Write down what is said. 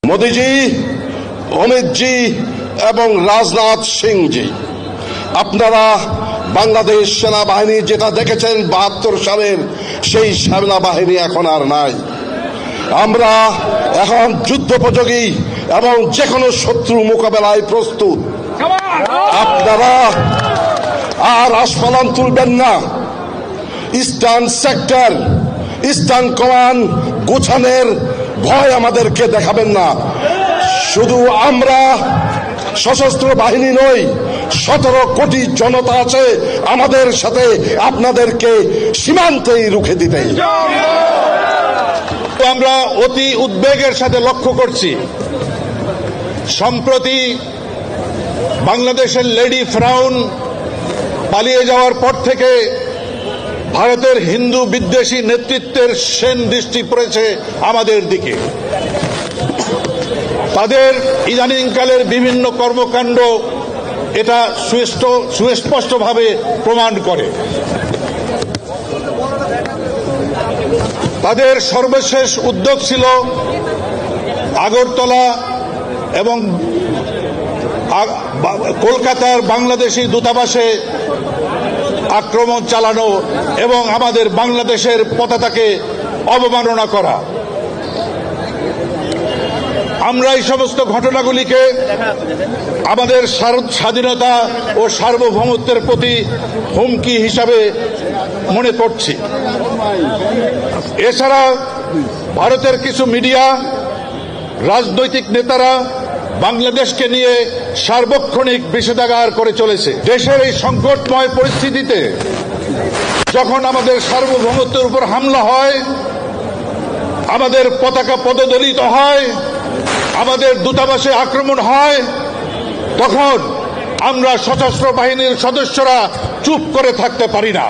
মোদিজি, অমিতজি এবং রাজনাথ সিংজি, আপনারা বাংলাদেশ সেনাবাহিনী যেটা দেখেছেন ৭২ সালের সেই সেনাবাহিনী এখন আর নাই। আমরা এখন যুদ্ধোপযোগী এবং যে কোনো শত্রু মোকাবেলায় প্রস্তুত। আপনারা আর আস্ফালন তুলবেন না। ইস্টার্ন সেক্টর, ইস্টার্ন কমান্ড গোছানোর ভয় আমাদেরকে দেখাবেন না। শুধু আমরা সশস্ত্র বাহিনী নই, ১৭ কোটি জনতা আছে আমাদের সাথে আপনাদেরকে সীমান্তেই রুখে দিতে। আমরা অতি উদ্বেগের সাথে লক্ষ্য করছি, সম্প্রতি বাংলাদেশের লেডি ফ্রাউন পালিয়ে যাওয়ার পর থেকে ভারতের হিন্দু বিদ্বেষী নেতৃত্বের সেন দৃষ্টি পড়েছে আমাদের দিকে। তাদের ইদানিংকালের বিভিন্ন কর্মকাণ্ড এটা সুস্পষ্টভাবে প্রমাণ করে। তাদের সর্বশেষ উদ্যোগ ছিল আগরতলা এবং কলকাতার বাংলাদেশি দূতাবাসে আক্রমণ চালানো এবং আমাদের বাংলাদেশের পতাকাকে অবমাননা করা। আমরা এই সমস্ত ঘটনাগুলিকে আমাদের স্বাধীনতা ও সার্বভৌমত্বের প্রতি হুমকি হিসাবে মনে করছি। এছাড়া ভারতের কিছু মিডিয়া, রাজনৈতিক নেতারা বাংলাদেশকে নিয়ে সার্বক্ষণিক বিষোদ্গার করে চলেছে। দেশের এই সংকটময় পরিস্থিতিতে যখন আমাদের সার্বভৌমত্বের উপর হামলা হয়, আমাদের পতাকা পদদলিত হয়, আমাদের দূতাবাসে আক্রমণ হয়, তখন আমরা সশস্ত্র বাহিনীর সদস্যরা চুপ করে থাকতে পারি না।